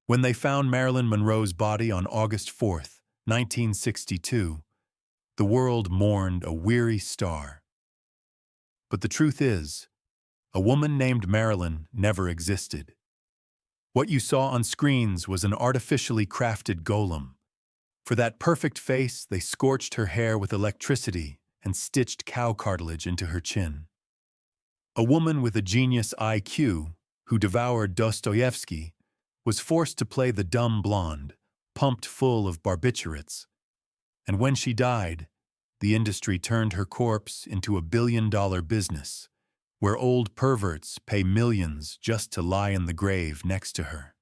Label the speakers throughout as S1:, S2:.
S1: When they found Marilyn Monroe's body on August 4th, 1962, the world mourned a weary star. But the truth is, a woman named Marilyn never existed. What you saw on screens was an artificially crafted golem. For that perfect face, they scorched her hair with electricity and stitched cow cartilage into her chin. A woman with a genius IQ, who devoured Dostoevsky, was forced to play the dumb blonde, pumped full of barbiturates. And when she died, the industry turned her corpse into a billion-dollar business, where old perverts pay millions just to lie in the grave next to her.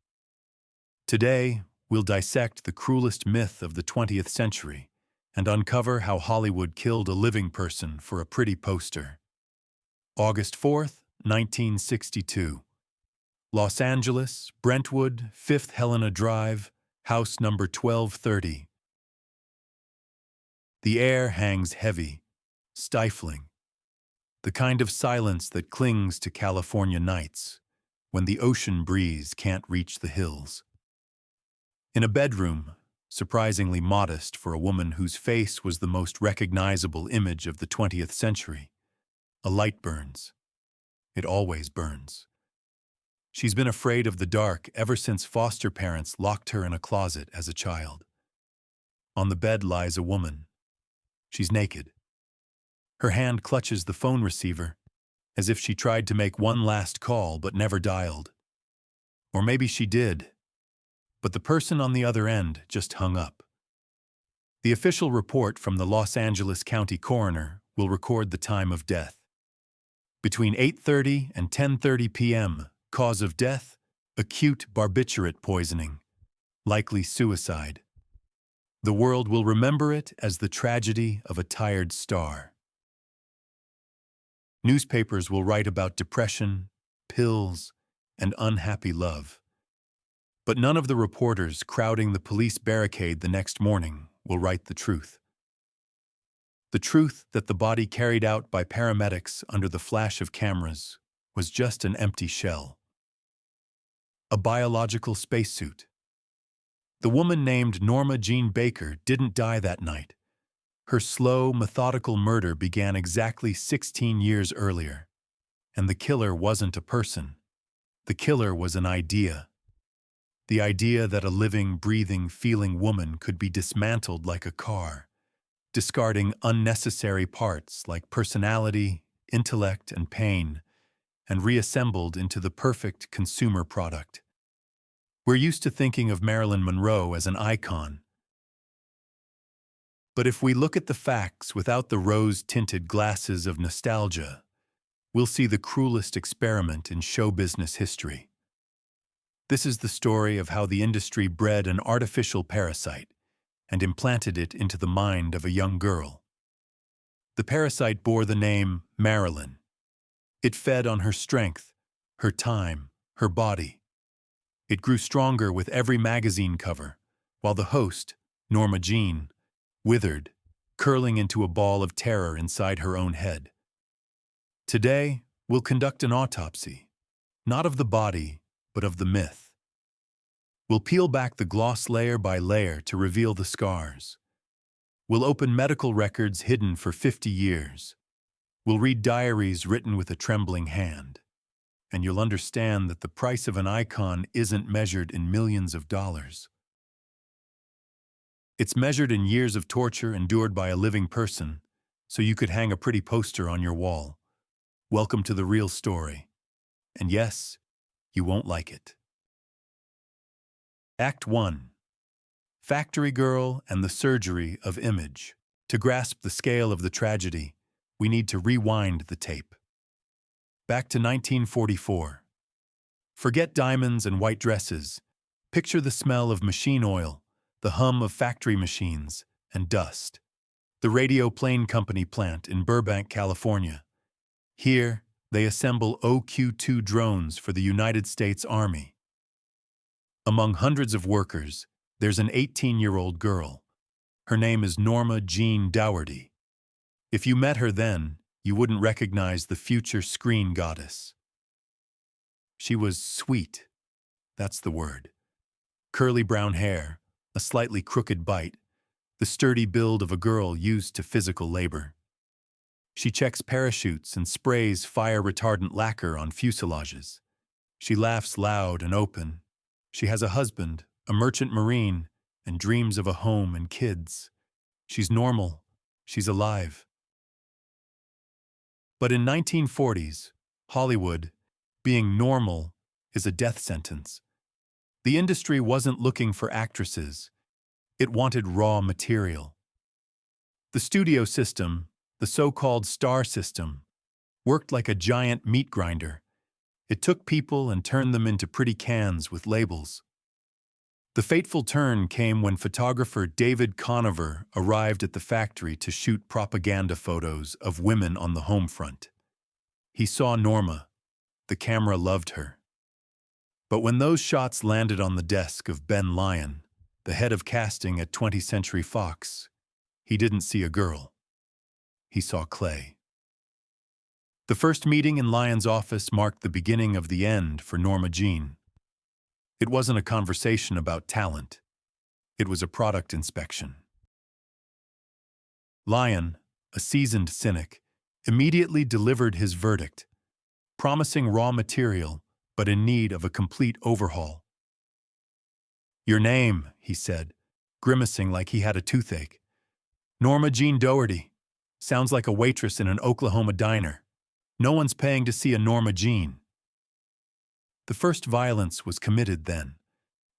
S1: Today, we'll dissect the cruelest myth of the 20th century and uncover how Hollywood killed a living person for a pretty poster. August 4th, 1962. Los Angeles, Brentwood, 5th Helena Drive, house number 1230. The air hangs heavy, stifling, the kind of silence that clings to California nights when the ocean breeze can't reach the hills. In a bedroom, surprisingly modest for a woman whose face was the most recognizable image of the 20th century, a light burns. It always burns. She's been afraid of the dark ever since foster parents locked her in a closet as a child. On the bed lies a woman. She's naked. Her hand clutches the phone receiver, as if she tried to make one last call but never dialed. Or maybe she did, but the person on the other end just hung up. The official report from the Los Angeles County Coroner will record the time of death. Between 8:30 and 10:30 p.m., cause of death, acute barbiturate poisoning, likely suicide. The world will remember it as the tragedy of a tired star. Newspapers will write about depression, pills, and unhappy love. But none of the reporters crowding the police barricade the next morning will write the truth. The truth that the body carried out by paramedics under the flash of cameras was just an empty shell. A biological spacesuit. The woman named Norma Jeane Baker didn't die that night. Her slow, methodical murder began exactly 16 years earlier. And the killer wasn't a person. The killer was an idea. The idea that a living, breathing, feeling woman could be dismantled like a car, discarding unnecessary parts like personality, intellect, and pain, and reassembled into the perfect consumer product. We're used to thinking of Marilyn Monroe as an icon. But if we look at the facts without the rose-tinted glasses of nostalgia, we'll see the cruelest experiment in show business history. This is the story of how the industry bred an artificial parasite and implanted it into the mind of a young girl. The parasite bore the name Marilyn. It fed on her strength, her time, her body. It grew stronger with every magazine cover, while the host, Norma Jeane, withered, curling into a ball of terror inside her own head. Today, we'll conduct an autopsy, not of the body, but of the myth. We'll peel back the gloss layer by layer to reveal the scars. We'll open medical records hidden for 50 years. We'll read diaries written with a trembling hand. And you'll understand that the price of an icon isn't measured in millions of dollars. It's measured in years of torture endured by a living person, so you could hang a pretty poster on your wall. Welcome to the real story. And yes, you won't like it. Act 1. Factory Girl and the Surgery of Image. To grasp the scale of the tragedy, we need to rewind the tape. Back to 1944. Forget diamonds and white dresses. Picture the smell of machine oil, the hum of factory machines, and dust. The Radio Plane Company plant in Burbank, California. Here, they assemble OQ-2 drones for the United States Army. Among hundreds of workers, there's an 18-year-old girl. Her name is Norma Jeane Dougherty. If you met her then, you wouldn't recognize the future screen goddess. She was sweet. That's the word. Curly brown hair, a slightly crooked bite, the sturdy build of a girl used to physical labor. She checks parachutes and sprays fire-retardant lacquer on fuselages. She laughs loud and open. She has a husband, a merchant marine, and dreams of a home and kids. She's normal. She's alive. But in 1940s, Hollywood, being normal is a death sentence. The industry wasn't looking for actresses. It wanted raw material. The studio system, the so-called star system, worked like a giant meat grinder. It took people and turned them into pretty cans with labels. The fateful turn came when photographer David Conover arrived at the factory to shoot propaganda photos of women on the home front. He saw Norma. The camera loved her. But when those shots landed on the desk of Ben Lyon, the head of casting at 20th Century Fox, he didn't see a girl. He saw clay. The first meeting in Lyon's office marked the beginning of the end for Norma Jeane. It wasn't a conversation about talent. It was a product inspection. Lyon, a seasoned cynic, immediately delivered his verdict, promising raw material, but in need of a complete overhaul. "Your name," he said, grimacing like he had a toothache. "Norma Jeane Doherty. Sounds like a waitress in an Oklahoma diner. No one's paying to see a Norma Jeane." The first violence was committed then,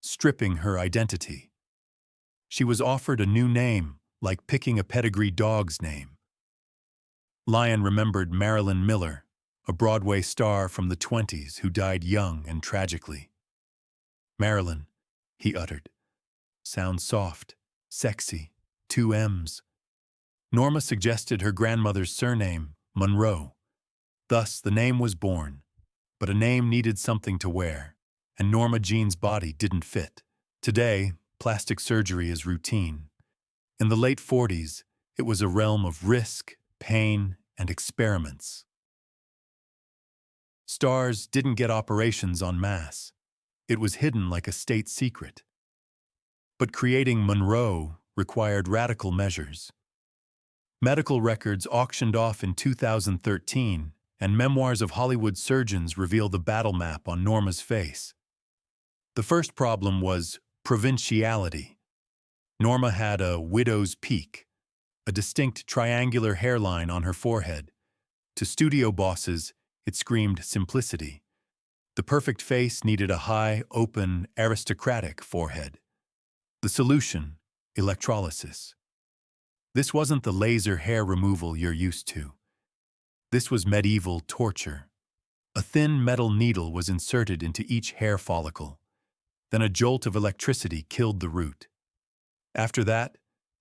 S1: stripping her identity. She was offered a new name, like picking a pedigree dog's name. Lyon remembered Marilyn Miller, a Broadway star from the 20s who died young and tragically. "Marilyn," he uttered. "Sounds soft, sexy, 2 M's. Norma suggested her grandmother's surname, Monroe. Thus, the name was born. But a name needed something to wear, and Norma Jeane's body didn't fit. Today, plastic surgery is routine. In the late 40s, it was a realm of risk, pain, and experiments. Stars didn't get operations en masse. It was hidden like a state secret. But creating Monroe required radical measures. Medical records auctioned off in 2013, and memoirs of Hollywood surgeons reveal the battle map on Norma's face. The first problem was provinciality. Norma had a widow's peak, a distinct triangular hairline on her forehead. To studio bosses, it screamed simplicity. The perfect face needed a high, open, aristocratic forehead. The solution, electrolysis. This wasn't the laser hair removal you're used to. This was medieval torture. A thin metal needle was inserted into each hair follicle. Then a jolt of electricity killed the root. After that,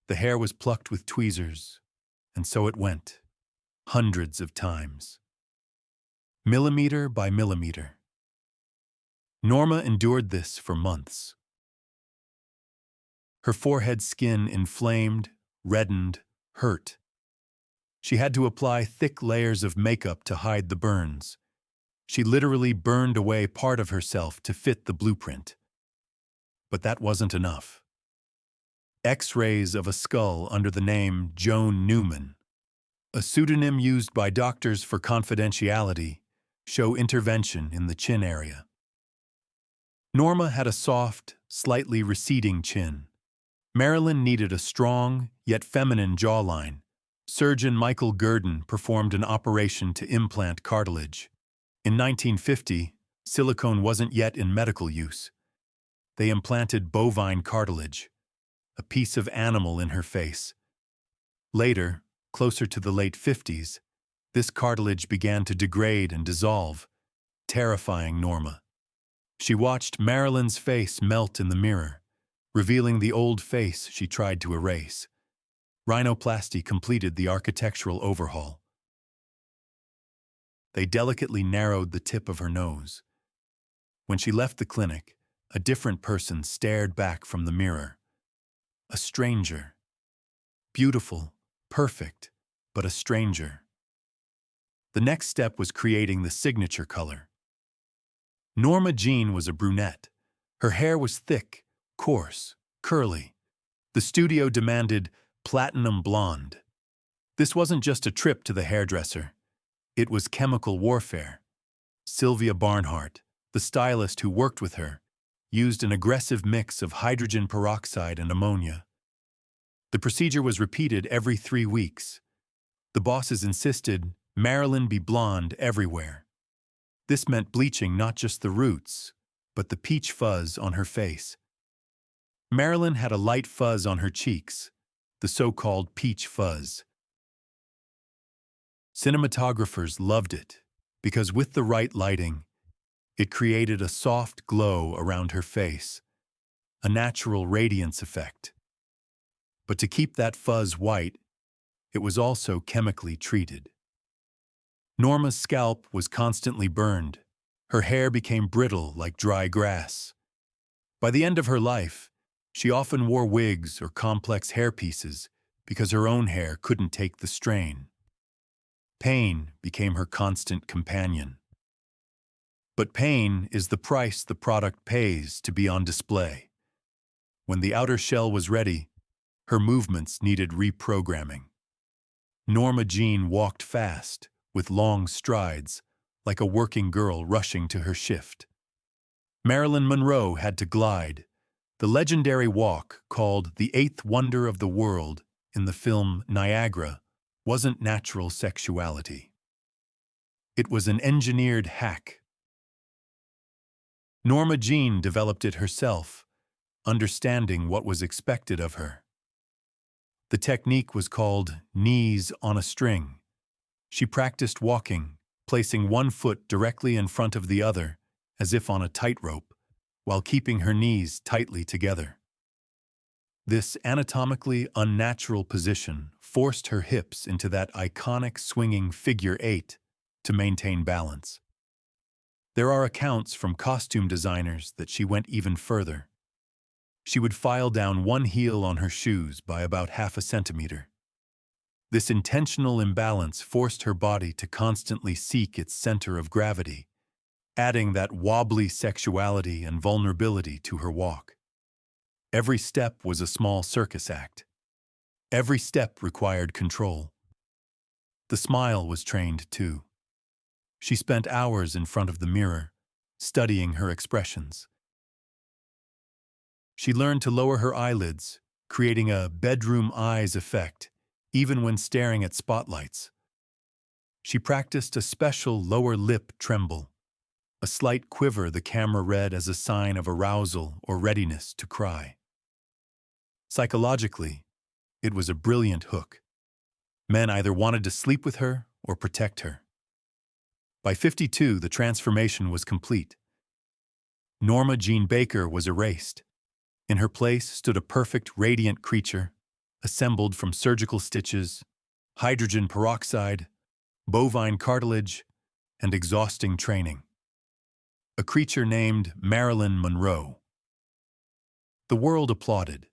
S1: the hair was plucked with tweezers, and so it went, hundreds of times. Millimeter by millimeter. Norma endured this for months. Her forehead skin inflamed, reddened, hurt. She had to apply thick layers of makeup to hide the burns. She literally burned away part of herself to fit the blueprint. But that wasn't enough. X-rays of a skull under the name Joan Newman, a pseudonym used by doctors for confidentiality, show intervention in the chin area. Norma had a soft, slightly receding chin. Marilyn needed a strong, yet feminine jawline. Surgeon Michael Gurdon performed an operation to implant cartilage. In 1950, silicone wasn't yet in medical use. They implanted bovine cartilage, a piece of animal in her face. Later, closer to the late 50s, this cartilage began to degrade and dissolve, terrifying Norma. She watched Marilyn's face melt in the mirror, revealing the old face she tried to erase. Rhinoplasty completed the architectural overhaul. They delicately narrowed the tip of her nose. When she left the clinic, a different person stared back from the mirror. A stranger. Beautiful, perfect, but a stranger. The next step was creating the signature color. Norma Jeane was a brunette. Her hair was thick, coarse, curly. The studio demanded platinum blonde. This wasn't just a trip to the hairdresser. It was chemical warfare. Sylvia Barnhart, the stylist who worked with her, used an aggressive mix of hydrogen peroxide and ammonia. The procedure was repeated every 3 weeks. The bosses insisted Marilyn be blonde everywhere. This meant bleaching not just the roots, but the peach fuzz on her face. Marilyn had a light fuzz on her cheeks, the so-called peach fuzz. Cinematographers loved it because with the right lighting, it created a soft glow around her face, a natural radiance effect. But to keep that fuzz white, it was also chemically treated. Norma's scalp was constantly burned. Her hair became brittle like dry grass. By the end of her life, she often wore wigs or complex hairpieces because her own hair couldn't take the strain. Pain became her constant companion. But pain is the price the product pays to be on display. When the outer shell was ready, her movements needed reprogramming. Norma Jeane walked fast, with long strides, like a working girl rushing to her shift. Marilyn Monroe had to glide. The legendary walk, called the eighth wonder of the world in the film Niagara, wasn't natural sexuality. It was an engineered hack. Norma Jeane developed it herself, understanding what was expected of her. The technique was called knees on a string. She practiced walking, placing one foot directly in front of the other, as if on a tightrope, while keeping her knees tightly together. This anatomically unnatural position forced her hips into that iconic swinging figure 8 to maintain balance. There are accounts from costume designers that she went even further. She would file down one heel on her shoes by about half a centimeter. This intentional imbalance forced her body to constantly seek its center of gravity, adding that wobbly sexuality and vulnerability to her walk. Every step was a small circus act. Every step required control. The smile was trained too. She spent hours in front of the mirror, studying her expressions. She learned to lower her eyelids, creating a bedroom eyes effect, even when staring at spotlights. She practiced a special lower lip tremble, a slight quiver the camera read as a sign of arousal or readiness to cry. Psychologically, it was a brilliant hook. Men either wanted to sleep with her or protect her. By 52, the transformation was complete. Norma Jeane Baker was erased. In her place stood a perfect, radiant creature, assembled from surgical stitches, hydrogen peroxide, bovine cartilage, and exhausting training. A creature named Marilyn Monroe. The world applauded.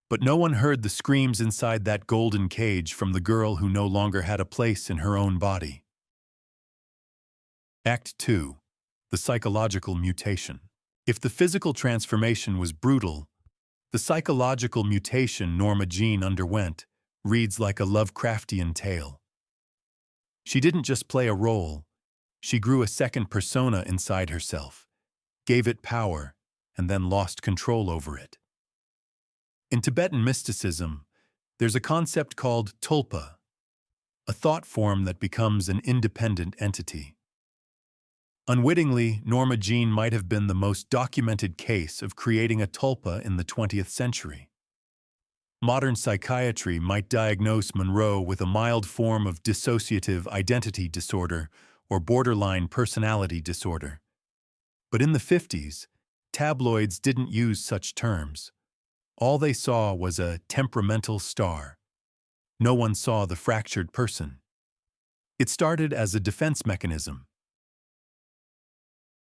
S1: But no one heard the screams inside that golden cage from the girl who no longer had a place in her own body. Act 2. The psychological mutation. If the physical transformation was brutal, the psychological mutation Norma Jeane underwent reads like a Lovecraftian tale. She didn't just play a role, she grew a second persona inside herself, gave it power, and then lost control over it. In Tibetan mysticism, there's a concept called tulpa, a thought form that becomes an independent entity. Unwittingly, Norma Jeane might have been the most documented case of creating a tulpa in the 20th century. Modern psychiatry might diagnose Monroe with a mild form of dissociative identity disorder or borderline personality disorder. But in the 50s, tabloids didn't use such terms. All they saw was a temperamental star. No one saw the fractured person. It started as a defense mechanism.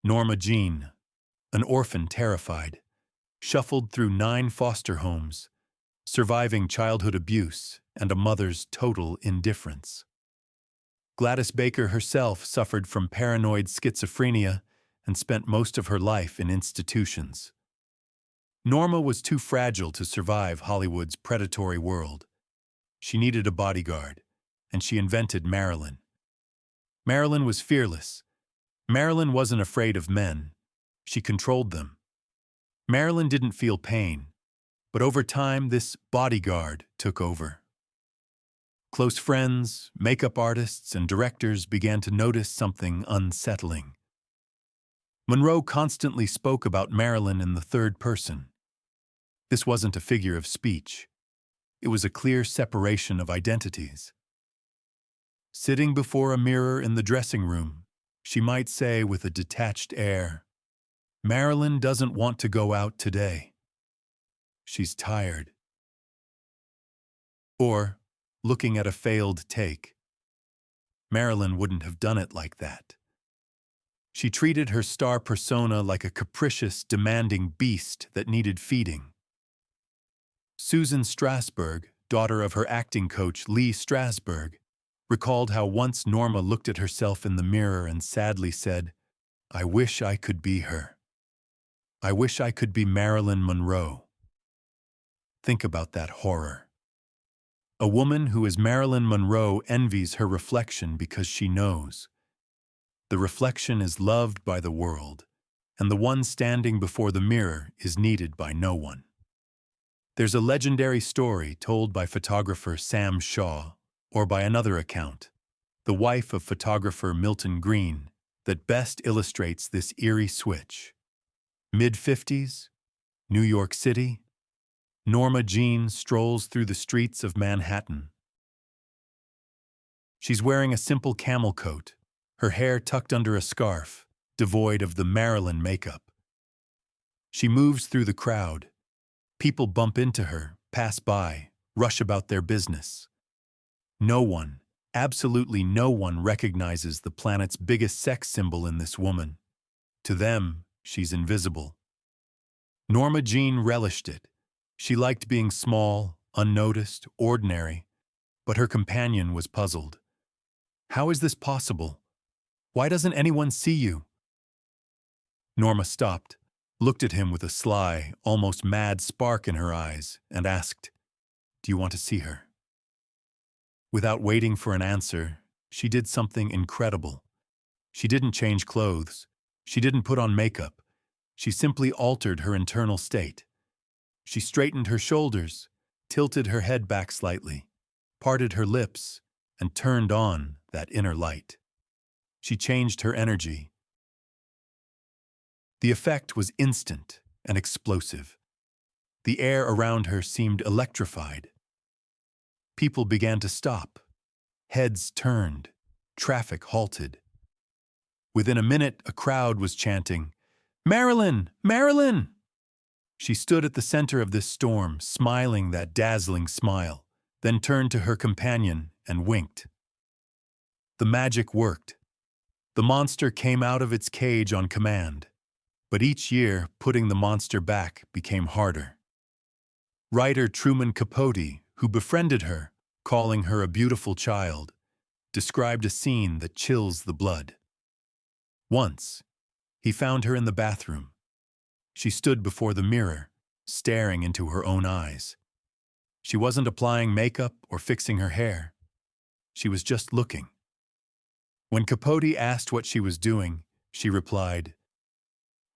S1: Norma Jeane, an orphan terrified, shuffled through 9 foster homes, surviving childhood abuse and a mother's total indifference. Gladys Baker herself suffered from paranoid schizophrenia and spent most of her life in institutions. Norma was too fragile to survive Hollywood's predatory world. She needed a bodyguard, and she invented Marilyn. Marilyn was fearless. Marilyn wasn't afraid of men. She controlled them. Marilyn didn't feel pain, but over time this bodyguard took over. Close friends, makeup artists, and directors began to notice something unsettling. Monroe constantly spoke about Marilyn in the third person. This wasn't a figure of speech. It was a clear separation of identities. Sitting before a mirror in the dressing room, she might say with a detached air, "Marilyn doesn't want to go out today. She's tired." Or, looking at a failed take, Marilyn wouldn't have done it like that. She treated her star persona like a capricious, demanding beast that needed feeding. Susan Strasberg, daughter of her acting coach Lee Strasberg, recalled how once Norma looked at herself in the mirror and sadly said, "I wish I could be her. I wish I could be Marilyn Monroe." Think about that horror. A woman who is Marilyn Monroe envies her reflection because she knows. The reflection is loved by the world, and the one standing before the mirror is needed by no one. There's a legendary story told by photographer Sam Shaw, or by another account, the wife of photographer Milton Green, that best illustrates this eerie switch. Mid-50s, New York City, Norma Jeane strolls through the streets of Manhattan. She's wearing a simple camel coat, her hair tucked under a scarf, devoid of the Marilyn makeup. She moves through the crowd. People bump into her, pass by, rush about their business. No one, absolutely no one recognizes the planet's biggest sex symbol in this woman. To them, she's invisible. Norma Jeane relished it. She liked being small, unnoticed, ordinary, but her companion was puzzled. "How is this possible? Why doesn't anyone see you?" Norma stopped, looked at him with a sly, almost mad spark in her eyes, and asked, "Do you want to see her?" Without waiting for an answer, she did something incredible. She didn't change clothes. She didn't put on makeup. She simply altered her internal state. She straightened her shoulders, tilted her head back slightly, parted her lips, and turned on that inner light. She changed her energy. The effect was instant and explosive. The air around her seemed electrified. People began to stop. Heads turned. Traffic halted. Within a minute, a crowd was chanting, "Marilyn! Marilyn!" She stood at the center of this storm, smiling that dazzling smile, then turned to her companion and winked. The magic worked. The monster came out of its cage on command, but each year, putting the monster back became harder. Writer Truman Capote, who befriended her, calling her a beautiful child, described a scene that chills the blood. Once, he found her in the bathroom. She stood before the mirror, staring into her own eyes. She wasn't applying makeup or fixing her hair. She was just looking. When Capote asked what she was doing, she replied,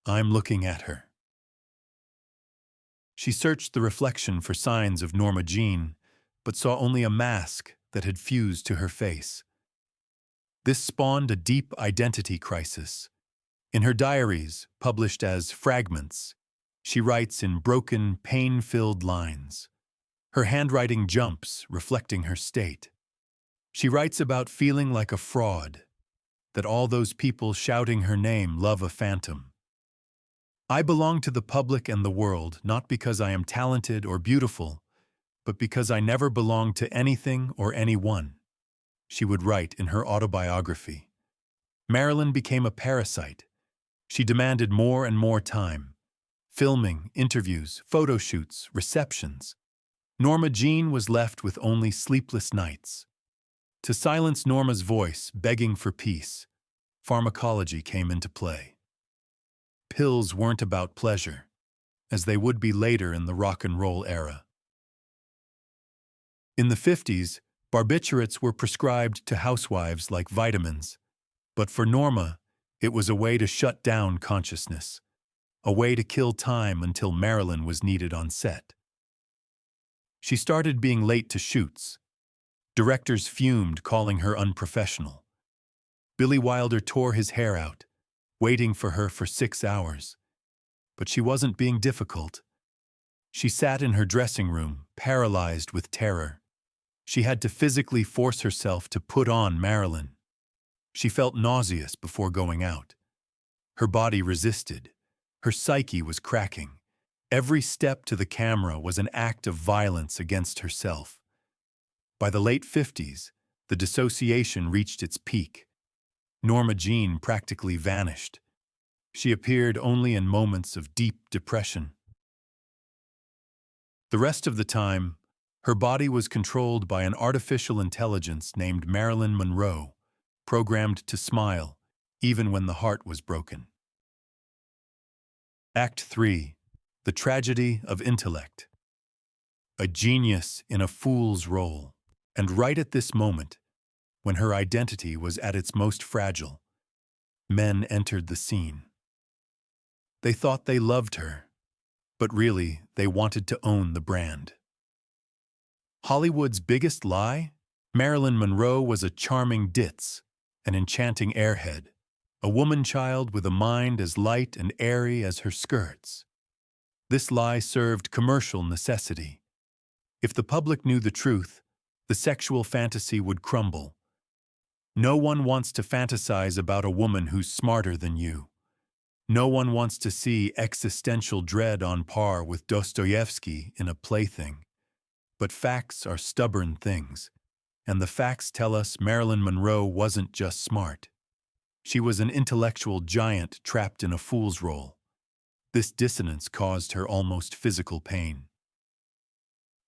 S1: "I'm looking at her." She searched the reflection for signs of Norma Jeane, but saw only a mask that had fused to her face. This spawned a deep identity crisis. In her diaries, published as fragments, she writes in broken, pain-filled lines. Her handwriting jumps, reflecting her state. She writes about feeling like a fraud, that all those people shouting her name love a phantom. "I belong to the public and the world, not because I am talented or beautiful, but because I never belonged to anything or anyone," she would write in her autobiography. Marilyn became a parasite. She demanded more and more time. Filming, interviews, photo shoots, receptions. Norma Jeane was left with only sleepless nights. To silence Norma's voice, begging for peace, pharmacology came into play. Pills weren't about pleasure. as they would be later in the rock and roll era. In the 50s, barbiturates were prescribed to housewives like vitamins, but for Norma, it was a way to shut down consciousness, a way to kill time until Marilyn was needed on set. She started being late to shoots. Directors fumed, calling her unprofessional. Billy Wilder tore his hair out, waiting for her for 6 hours. But she wasn't being difficult. She sat in her dressing room, paralyzed with terror. She had to physically force herself to put on Marilyn. She felt nauseous before going out. Her body resisted. Her psyche was cracking. Every step to the camera was an act of violence against herself. By the late 50s, the dissociation reached its peak. Norma Jeane practically vanished. She appeared only in moments of deep depression. The rest of the time, her body was controlled by an artificial intelligence named Marilyn Monroe, programmed to smile, even when the heart was broken. Act 3. The Tragedy of Intellect. A genius in a fool's role. And right at this moment, when her identity was at its most fragile, men entered the scene. They thought they loved her, but really they wanted to own the brand. Hollywood's biggest lie? Marilyn Monroe was a charming ditz, an enchanting airhead, a woman-child with a mind as light and airy as her skirts. This lie served commercial necessity. If the public knew the truth, the sexual fantasy would crumble. No one wants to fantasize about a woman who's smarter than you. No one wants to see existential dread on par with Dostoevsky in a plaything. But facts are stubborn things, and the facts tell us Marilyn Monroe wasn't just smart. She was an intellectual giant trapped in a fool's role. This dissonance caused her almost physical pain.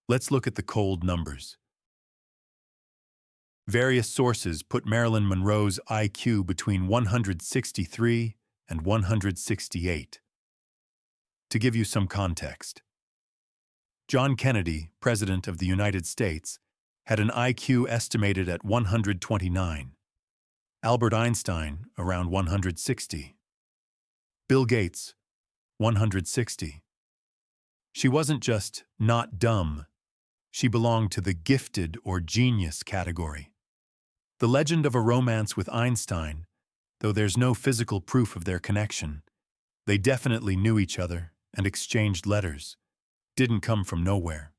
S1: Let's look at the cold numbers. Various sources put Marilyn Monroe's IQ between 163 and 168. To give you some context, John Kennedy, President of the United States, had an IQ estimated at 129. Albert Einstein, around 160. Bill Gates, 160. She wasn't just not dumb. She belonged to the gifted or genius category. The legend of a romance with Einstein, though there's no physical proof of their connection, they definitely knew each other and exchanged letters, didn't come from nowhere.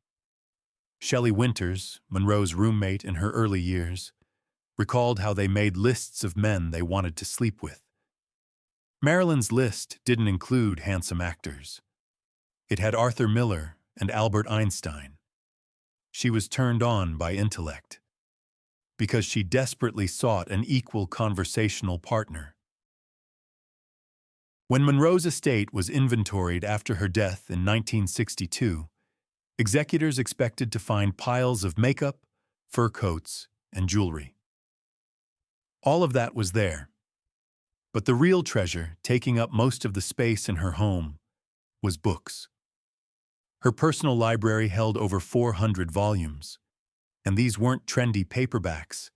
S1: Shelley Winters, Monroe's roommate in her early years, recalled how they made lists of men they wanted to sleep with. Marilyn's list didn't include handsome actors. It had Arthur Miller and Albert Einstein. She was turned on by intellect, because she desperately sought an equal conversational partner. When Monroe's estate was inventoried after her death in 1962, executors expected to find piles of makeup, fur coats, and jewelry. All of that was there. But the real treasure, taking up most of the space in her home, was books. Her personal library held over 400 volumes, and these weren't trendy paperbacks.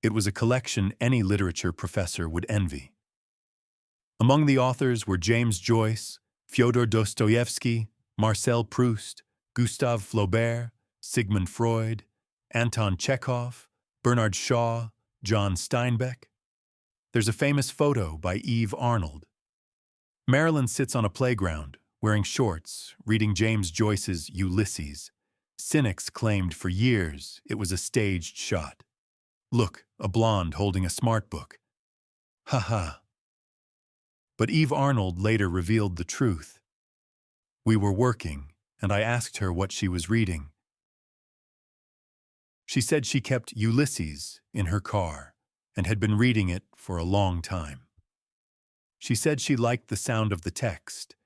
S1: It was a collection any literature professor would envy. Among the authors were James Joyce, Fyodor Dostoevsky, Marcel Proust, Gustave Flaubert, Sigmund Freud, Anton Chekhov, Bernard Shaw, John Steinbeck. There's a famous photo by Eve Arnold. Marilyn sits on a playground, wearing shorts, reading James Joyce's Ulysses. Cynics claimed for years it was a staged shot. Look, a blonde holding a smart book. Ha ha. But Eve Arnold later revealed the truth. We were working, and I asked her what she was reading. She said she kept Ulysses in her car and had been reading it for a long time. She said she liked the sound of the text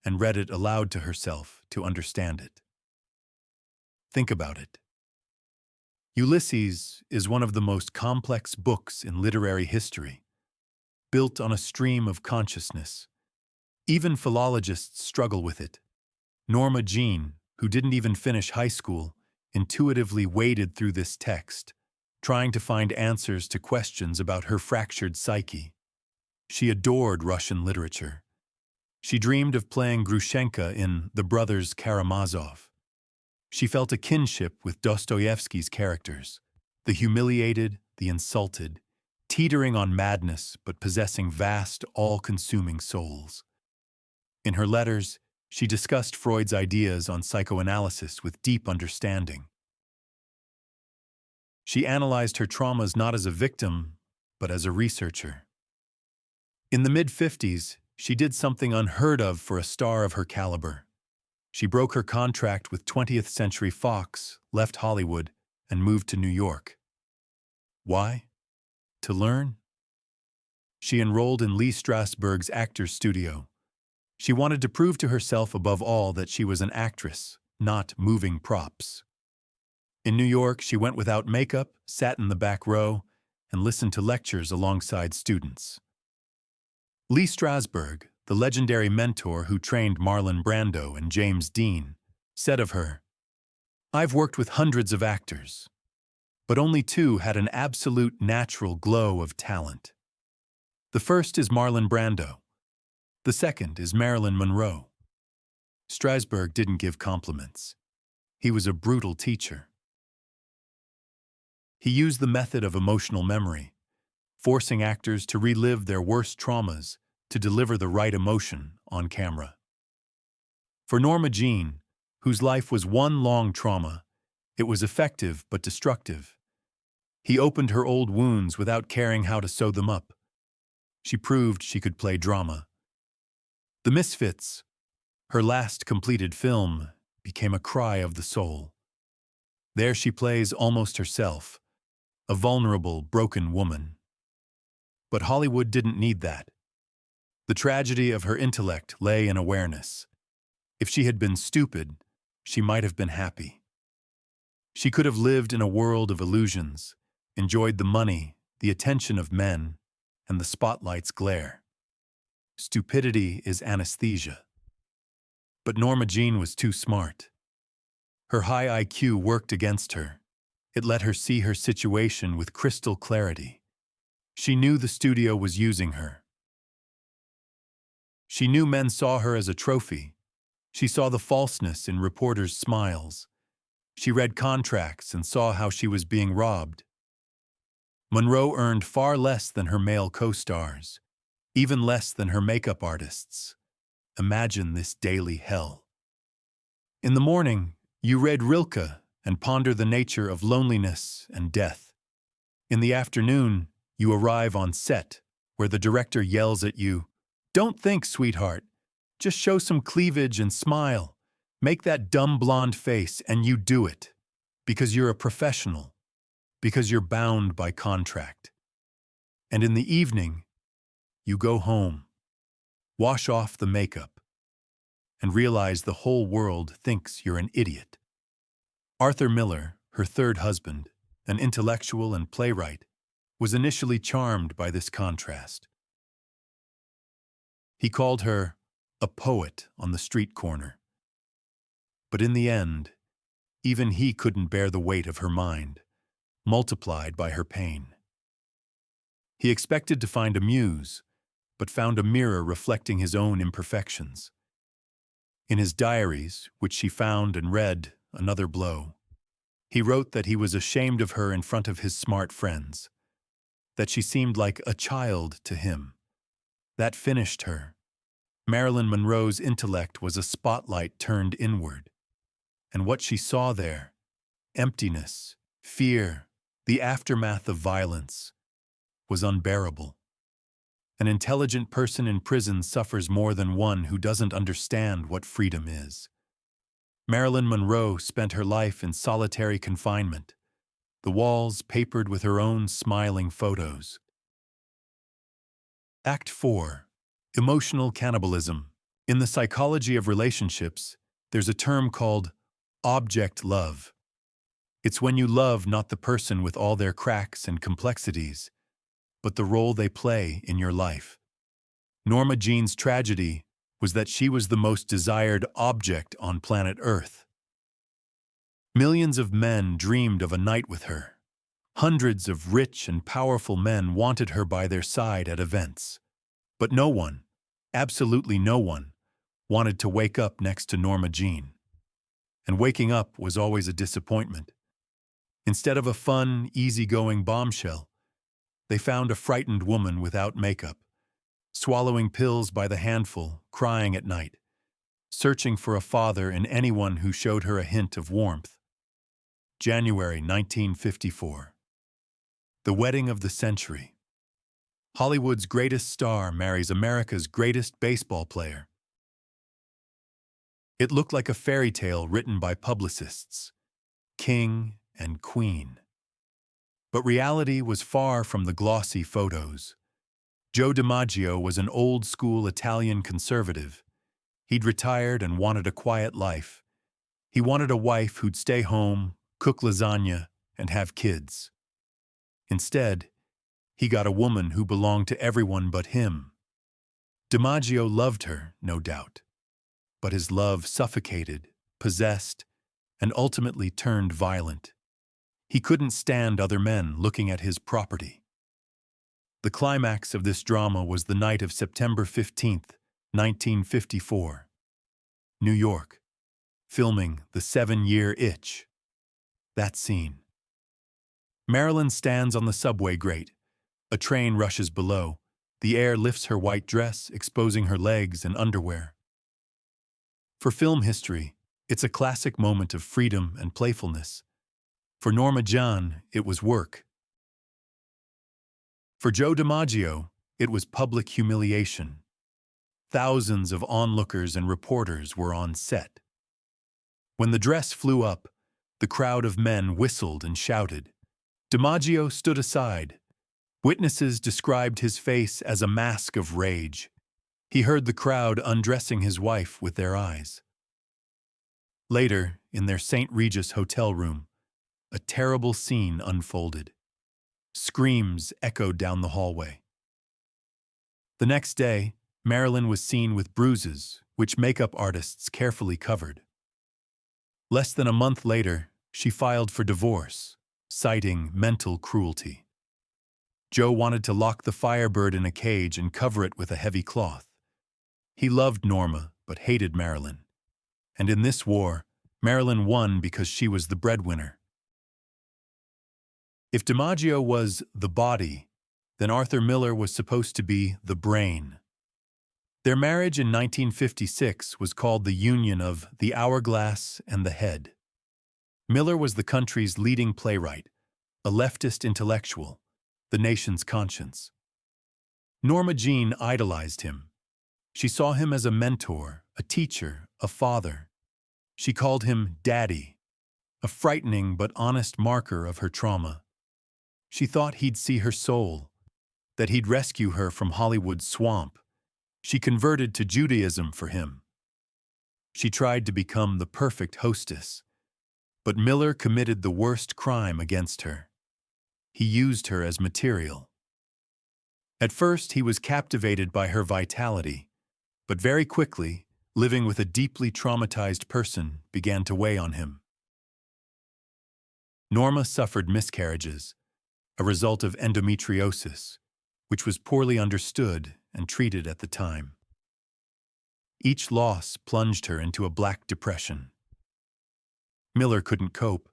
S1: and read it aloud to herself to understand it. Think about it. Ulysses is one of the most complex books in literary history, built on a stream of consciousness. Even philologists struggle with it. Norma Jeane, who didn't even finish high school, intuitively waded through this text, trying to find answers to questions about her fractured psyche. She adored Russian literature. She dreamed of playing Grushenka in The Brothers Karamazov. She felt a kinship with Dostoevsky's characters, the humiliated, the insulted, teetering on madness but possessing vast, all-consuming souls. In her letters, she discussed Freud's ideas on psychoanalysis with deep understanding. She analyzed her traumas not as a victim, but as a researcher. In the mid-50s, she did something unheard of for a star of her caliber. She broke her contract with 20th Century Fox, left Hollywood, and moved to New York. Why? To learn? She enrolled in Lee Strasberg's Actors Studio. She wanted to prove to herself above all that she was an actress, not moving props. In New York, she went without makeup, sat in the back row, and listened to lectures alongside students. Lee Strasberg, the legendary mentor who trained Marlon Brando and James Dean, said of her, "I've worked with hundreds of actors, but only two had an absolute natural glow of talent. The first is Marlon Brando. The second is Marilyn Monroe." Strasberg didn't give compliments. He was a brutal teacher. He used the method of emotional memory, forcing actors to relive their worst traumas to deliver the right emotion on camera. For Norma Jeane, whose life was one long trauma, it was effective but destructive. He opened her old wounds without caring how to sew them up. She proved she could play drama. The Misfits, her last completed film, became a cry of the soul. There she plays almost herself, a vulnerable, broken woman. But Hollywood didn't need that. The tragedy of her intellect lay in awareness. If she had been stupid, she might have been happy. She could have lived in a world of illusions, enjoyed the money, the attention of men, and the spotlight's glare. Stupidity is anesthesia. But Norma Jeane was too smart. Her high IQ worked against her. It let her see her situation with crystal clarity. She knew the studio was using her. She knew men saw her as a trophy. She saw the falseness in reporters' smiles. She read contracts and saw how she was being robbed. Monroe earned far less than her male co-stars, even less than her makeup artists. Imagine this daily hell. In the morning, you read Rilke and ponder the nature of loneliness and death. In the afternoon, you arrive on set, where the director yells at you, "Don't think, sweetheart. Just show some cleavage and smile. Make that dumb blonde face," and you do it. Because you're a professional. Because you're bound by contract. And in the evening, you go home, wash off the makeup, and realize the whole world thinks you're an idiot. Arthur Miller, her third husband, an intellectual and playwright, was initially charmed by this contrast. He called her a poet on the street corner. But in the end, even he couldn't bear the weight of her mind, multiplied by her pain. He expected to find a muse, but found a mirror reflecting his own imperfections. In his diaries, which she found and read, another blow, he wrote that he was ashamed of her in front of his smart friends, that she seemed like a child to him. That finished her. Marilyn Monroe's intellect was a spotlight turned inward. And what she saw there, emptiness, fear, the aftermath of violence, was unbearable. An intelligent person in prison suffers more than one who doesn't understand what freedom is. Marilyn Monroe spent her life in solitary confinement, the walls papered with her own smiling photos. Act 4. Emotional cannibalism. In the psychology of relationships, there's a term called object love. It's when you love not the person with all their cracks and complexities, but the role they play in your life. Norma Jeane's tragedy was that she was the most desired object on planet Earth. Millions of men dreamed of a night with her. Hundreds of rich and powerful men wanted her by their side at events. But no one, absolutely no one, wanted to wake up next to Norma Jeane. And waking up was always a disappointment. Instead of a fun, easygoing bombshell, they found a frightened woman without makeup, swallowing pills by the handful, crying at night, searching for a father in anyone who showed her a hint of warmth. January 1954. The wedding of the century. Hollywood's greatest star marries America's greatest baseball player. It looked like a fairy tale written by publicists, king and queen. But reality was far from the glossy photos. Joe DiMaggio was an old-school Italian conservative. He'd retired and wanted a quiet life. He wanted a wife who'd stay home, cook lasagna, and have kids. Instead, he got a woman who belonged to everyone but him. DiMaggio loved her, no doubt. But his love suffocated, possessed, and ultimately turned violent. He couldn't stand other men looking at his property. The climax of this drama was the night of September 15th, 1954. New York. Filming The 7-Year Itch. That scene. Marilyn stands on the subway grate. A train rushes below. The air lifts her white dress, exposing her legs and underwear. For film history, it's a classic moment of freedom and playfulness. For Norma Jeane, it was work. For Joe DiMaggio, it was public humiliation. Thousands of onlookers and reporters were on set. When the dress flew up, the crowd of men whistled and shouted. DiMaggio stood aside. Witnesses described his face as a mask of rage. He heard the crowd undressing his wife with their eyes. Later, in their St. Regis hotel room, a terrible scene unfolded. Screams echoed down the hallway. The next day, Marilyn was seen with bruises, which makeup artists carefully covered. Less than a month later, she filed for divorce, citing mental cruelty. Joe wanted to lock the Firebird in a cage and cover it with a heavy cloth. He loved Norma, but hated Marilyn. And in this war, Marilyn won because she was the breadwinner. If DiMaggio was the body, then Arthur Miller was supposed to be the brain. Their marriage in 1956 was called the union of the hourglass and the head. Miller was the country's leading playwright, a leftist intellectual, the nation's conscience. Norma Jeane idolized him. She saw him as a mentor, a teacher, a father. She called him Daddy, a frightening but honest marker of her trauma. She thought he'd see her soul, that he'd rescue her from Hollywood's swamp. She converted to Judaism for him. She tried to become the perfect hostess, but Miller committed the worst crime against her. He used her as material. At first, he was captivated by her vitality, but very quickly, living with a deeply traumatized person began to weigh on him. Norma suffered miscarriages, a result of endometriosis, which was poorly understood and treated at the time. Each loss plunged her into a black depression. Miller couldn't cope.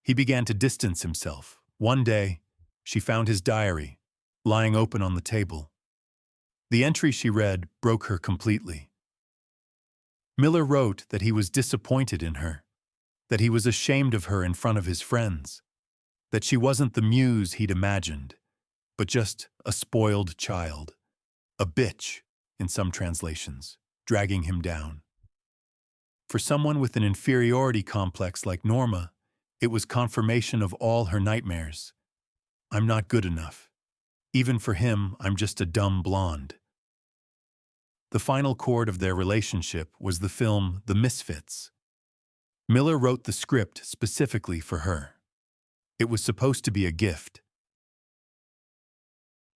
S1: He began to distance himself. One day, she found his diary, lying open on the table. The entry she read broke her completely. Miller wrote that he was disappointed in her, that he was ashamed of her in front of his friends, that she wasn't the muse he'd imagined, but just a spoiled child, a bitch, in some translations, dragging him down. For someone with an inferiority complex like Norma, it was confirmation of all her nightmares. I'm not good enough. Even for him, I'm just a dumb blonde. The final chord of their relationship was the film The Misfits. Miller wrote the script specifically for her. It was supposed to be a gift.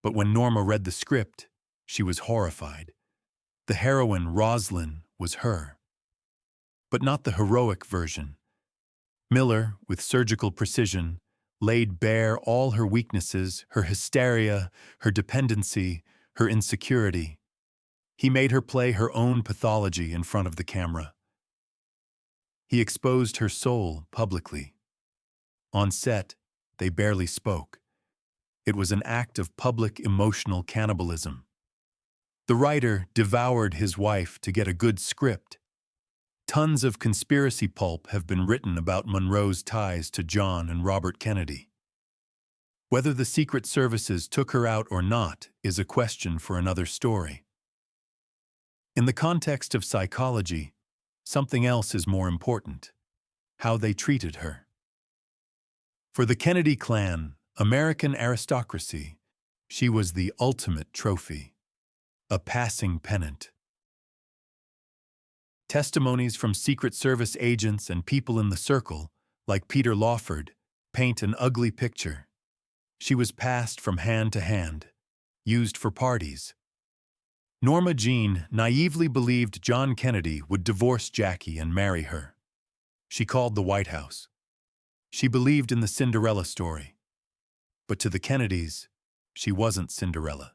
S1: But when Norma read the script, she was horrified. The heroine, Rosalind, was her. But not the heroic version. Miller, with surgical precision, laid bare all her weaknesses, her hysteria, her dependency, her insecurity. He made her play her own pathology in front of the camera. He exposed her soul publicly. On set, they barely spoke. It was an act of public emotional cannibalism. The writer devoured his wife to get a good script. Tons of conspiracy pulp have been written about Monroe's ties to John and Robert Kennedy. Whether the Secret Services took her out or not is a question for another story. In the context of psychology, something else is more important: how they treated her. For the Kennedy clan, American aristocracy, she was the ultimate trophy, a passing pennant. Testimonies from Secret Service agents and people in the circle, like Peter Lawford, paint an ugly picture. She was passed from hand to hand, used for parties. Norma Jeane naively believed John Kennedy would divorce Jackie and marry her. She called the White House. She believed in the Cinderella story. But to the Kennedys, she wasn't Cinderella.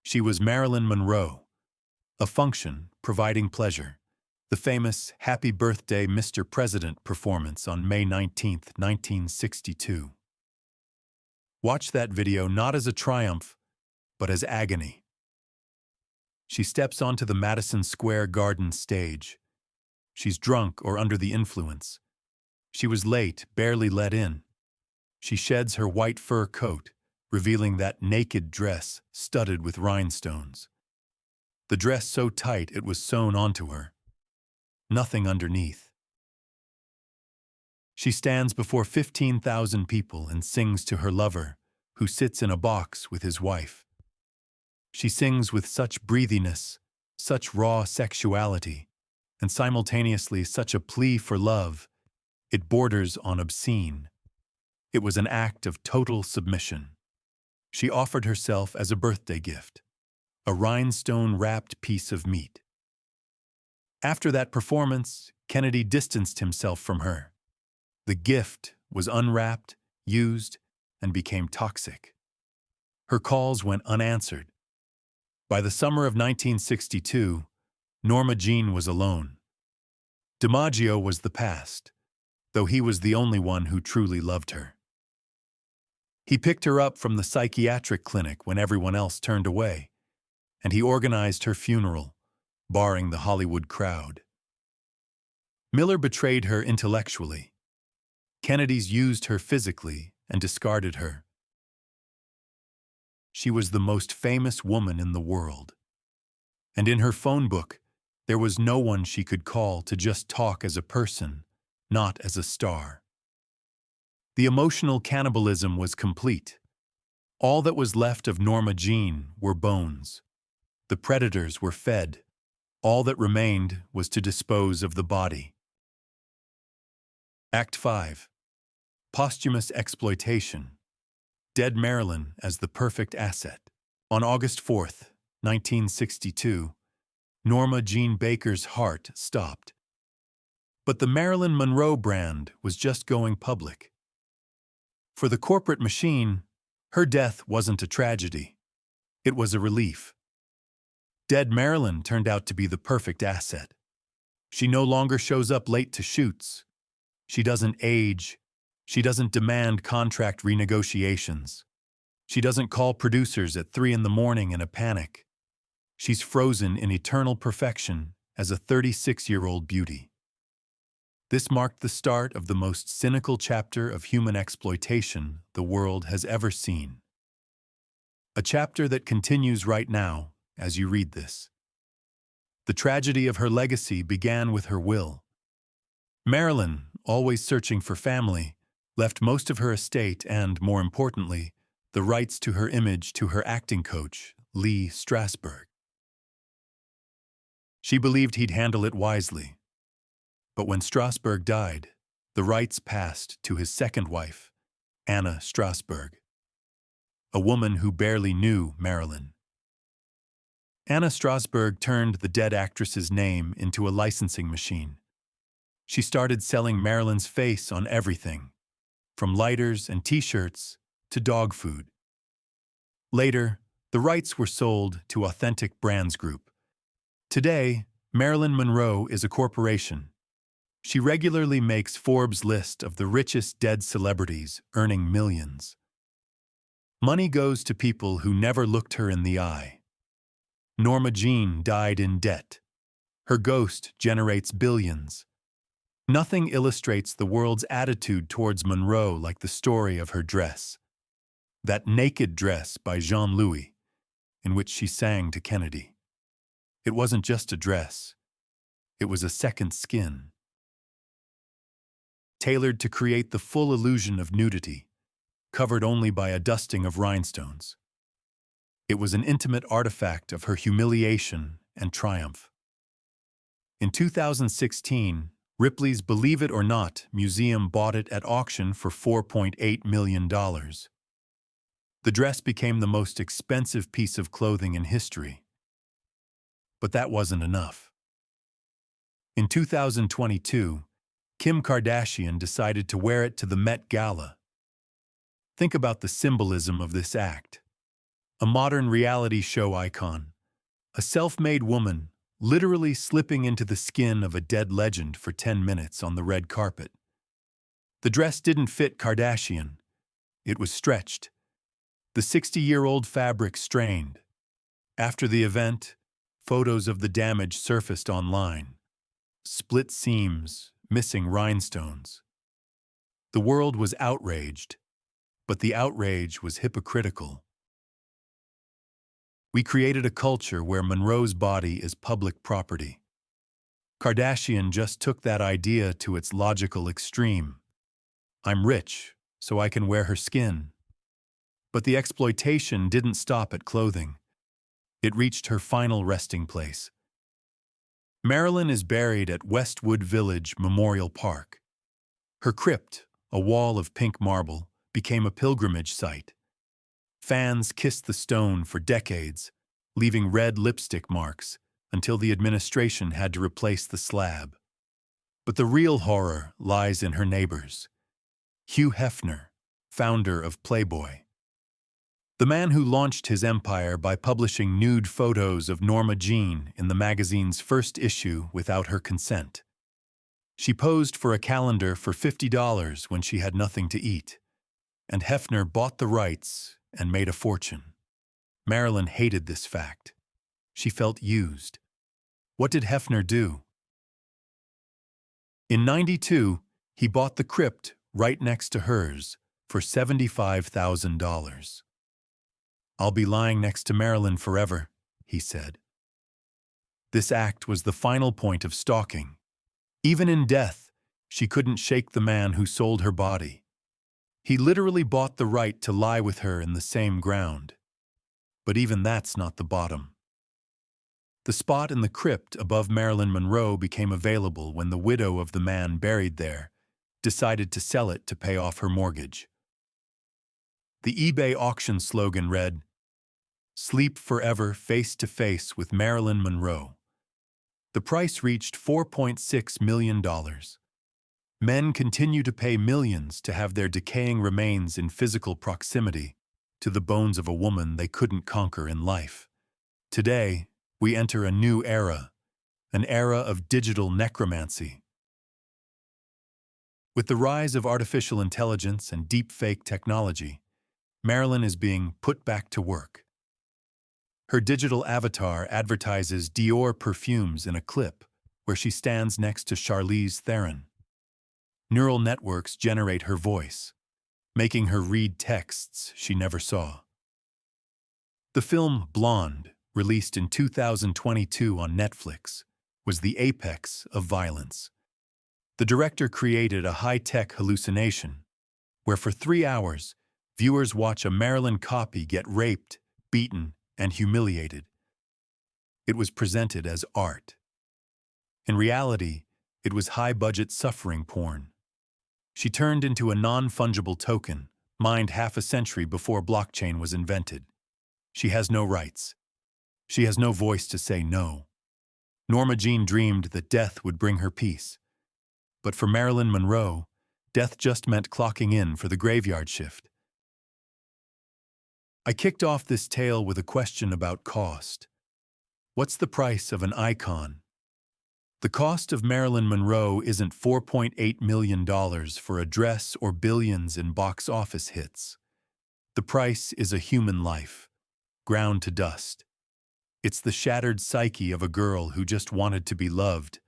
S1: She was Marilyn Monroe, a function providing pleasure. The famous Happy Birthday, Mr. President performance on May 19, 1962. Watch that video not as a triumph, but as agony. She steps onto the Madison Square Garden stage. She's drunk or under the influence. She was late, barely let in. She sheds her white fur coat, revealing that naked dress studded with rhinestones. The dress so tight it was sewn onto her. Nothing underneath. She stands before 15,000 people and sings to her lover, who sits in a box with his wife. She sings with such breathiness, such raw sexuality, and simultaneously such a plea for love, it borders on obscene. It was an act of total submission. She offered herself as a birthday gift, a rhinestone-wrapped piece of meat. After that performance, Kennedy distanced himself from her. The gift was unwrapped, used, and became toxic. Her calls went unanswered. By the summer of 1962, Norma Jeane was alone. DiMaggio was the past, though he was the only one who truly loved her. He picked her up from the psychiatric clinic when everyone else turned away, and he organized her funeral, barring the Hollywood crowd. Miller betrayed her intellectually. Kennedys used her physically and discarded her. She was the most famous woman in the world. And in her phone book, there was no one she could call to just talk as a person, not as a star. The emotional cannibalism was complete. All that was left of Norma Jeane were bones. The predators were fed. All that remained was to dispose of the body. Act 5. Posthumous exploitation. Dead Marilyn as the perfect asset. On August 4, 1962, Norma Jeane Baker's heart stopped. But the Marilyn Monroe brand was just going public. For the corporate machine, her death wasn't a tragedy. It was a relief. Dead Marilyn turned out to be the perfect asset. She no longer shows up late to shoots. She doesn't age. She doesn't demand contract renegotiations. She doesn't call producers at 3 a.m. in a panic. She's frozen in eternal perfection as a 36-year-old beauty. This marked the start of the most cynical chapter of human exploitation the world has ever seen. A chapter that continues right now as you read this. The tragedy of her legacy began with her will. Marilyn, always searching for family, left most of her estate and, more importantly, the rights to her image to her acting coach, Lee Strasberg. She believed he'd handle it wisely. But when Strasberg died, the rights passed to his second wife, Anna Strasberg, a woman who barely knew Marilyn. Anna Strasberg turned the dead actress's name into a licensing machine. She started selling Marilyn's face on everything, from lighters and t-shirts to dog food. Later, the rights were sold to Authentic Brands Group. Today, Marilyn Monroe is a corporation. She regularly makes Forbes' list of the richest dead celebrities, earning millions. Money goes to people who never looked her in the eye. Norma Jeane died in debt. Her ghost generates billions. Nothing illustrates the world's attitude towards Monroe like the story of her dress. That naked dress by Jean-Louis, in which she sang to Kennedy. It wasn't just a dress. It was a second skin. Tailored to create the full illusion of nudity, covered only by a dusting of rhinestones. It was an intimate artifact of her humiliation and triumph. In 2016, Ripley's Believe It or Not museum bought it at auction for $4.8 million. The dress became the most expensive piece of clothing in history. But that wasn't enough. In 2022, Kim Kardashian decided to wear it to the Met Gala. Think about the symbolism of this act. A modern reality show icon, a self-made woman literally slipping into the skin of a dead legend for 10 minutes on the red carpet. The dress didn't fit Kardashian. It was stretched. The 60-year-old fabric strained. After the event, photos of the damage surfaced online. Split seams, missing rhinestones. The world was outraged, but the outrage was hypocritical. We created a culture where Monroe's body is public property. Kardashian just took that idea to its logical extreme. I'm rich, so I can wear her skin. But the exploitation didn't stop at clothing. It reached her final resting place. Marilyn is buried at Westwood Village Memorial Park. Her crypt, a wall of pink marble, became a pilgrimage site. Fans kissed the stone for decades, leaving red lipstick marks until the administration had to replace the slab. But the real horror lies in her neighbors. Hugh Hefner, founder of Playboy. The man who launched his empire by publishing nude photos of Norma Jeane in the magazine's first issue without her consent. She posed for a calendar for $50 when she had nothing to eat, and Hefner bought the rights and made a fortune. Marilyn hated this fact. She felt used. What did Hefner do? In '92, he bought the crypt right next to hers for $75,000. I'll be lying next to Marilyn forever, he said. This act was the final point of stalking. Even in death, she couldn't shake the man who sold her body. He literally bought the right to lie with her in the same ground. But even that's not the bottom. The spot in the crypt above Marilyn Monroe became available when the widow of the man buried there decided to sell it to pay off her mortgage. The eBay auction slogan read, "Sleep forever face to face with Marilyn Monroe." The price reached $4.6 million. Men continue to pay millions to have their decaying remains in physical proximity to the bones of a woman they couldn't conquer in life. Today, we enter a new era, an era of digital necromancy. With the rise of artificial intelligence and deepfake technology, Marilyn is being put back to work. Her digital avatar advertises Dior perfumes in a clip where she stands next to Charlize Theron. Neural networks generate her voice, making her read texts she never saw. The film Blonde, released in 2022 on Netflix, was the apex of violence. The director created a high-tech hallucination, where for 3 hours, viewers watch a Marilyn copy get raped, beaten, and humiliated. It was presented as art. In reality, it was high-budget suffering porn. She turned into a non-fungible token, mined half a century before blockchain was invented. She has no rights. She has no voice to say no. Norma Jeane dreamed that death would bring her peace. But for Marilyn Monroe, death just meant clocking in for the graveyard shift. I kicked off this tale with a question about cost. What's the price of an icon? The cost of Marilyn Monroe isn't $4.8 million for a dress or billions in box office hits. The price is a human life, ground to dust. It's the shattered psyche of a girl who just wanted to be loved,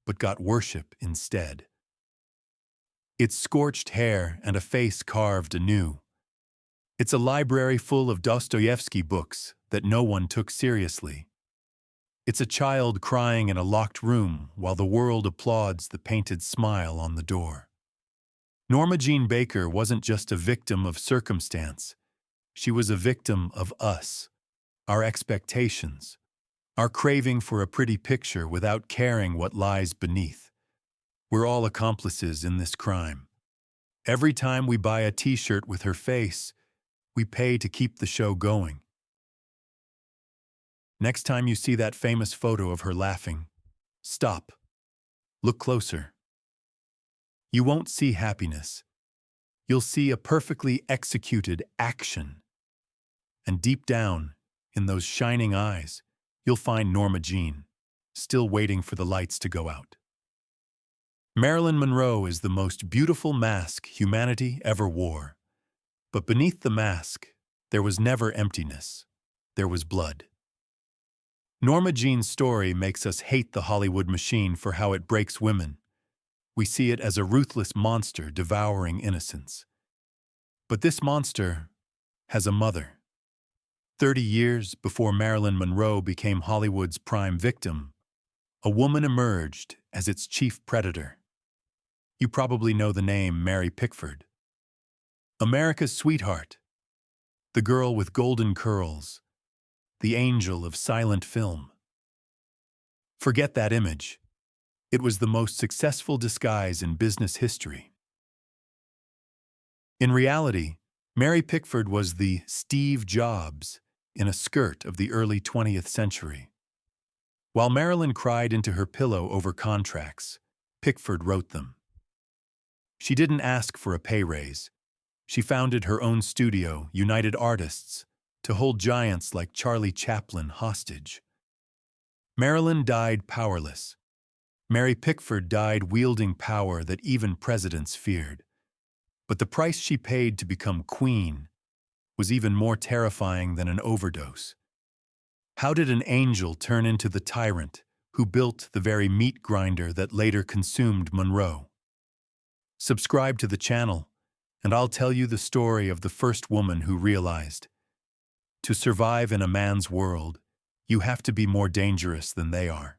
S1: but got worship instead. It's scorched hair and a face carved anew. It's a library full of Dostoevsky books that no one took seriously. It's a child crying in a locked room while the world applauds the painted smile on the door. Norma Jeane Baker wasn't just a victim of circumstance. She was a victim of us, our expectations, our craving for a pretty picture without caring what lies beneath. We're all accomplices in this crime. Every time we buy a t-shirt with her face, we pay to keep the show going. Next time you see that famous photo of her laughing, stop. Look closer. You won't see happiness. You'll see a perfectly executed action. And deep down, in those shining eyes, you'll find Norma Jeane, still waiting for the lights to go out. Marilyn Monroe is the most beautiful mask humanity ever wore. But beneath the mask, there was never emptiness. There was blood. Norma Jeane's story makes us hate the Hollywood machine for how it breaks women. We see it as a ruthless monster devouring innocence. But this monster has a mother. 30 years before Marilyn Monroe became Hollywood's prime victim, a woman emerged as its chief predator. You probably know the name Mary Pickford. America's sweetheart, the girl with golden curls, the angel of silent film. Forget that image. It was the most successful disguise in business history. In reality, Mary Pickford was the Steve Jobs in a skirt of the early 20th century. While Marilyn cried into her pillow over contracts, Pickford wrote them. She didn't ask for a pay raise. She founded her own studio, United Artists, to hold giants like Charlie Chaplin hostage. Marilyn died powerless. Mary Pickford died wielding power that even presidents feared. But the price she paid to become queen was even more terrifying than an overdose. How did an angel turn into the tyrant who built the very meat grinder that later consumed Monroe? Subscribe to the channel, and I'll tell you the story of the first woman who realized, to survive in a man's world, you have to be more dangerous than they are.